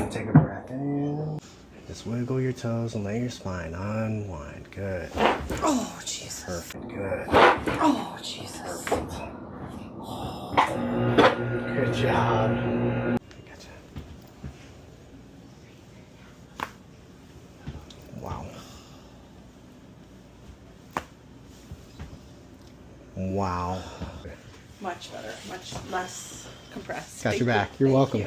and take a breath in. Just wiggle your toes and let your spine unwind. Good. Oh, Jesus. Perfect. Good. Oh, Jesus. Perfect. Good job. Gotcha. Wow. Wow. Much better. Much less compressed. Got your back. You're welcome.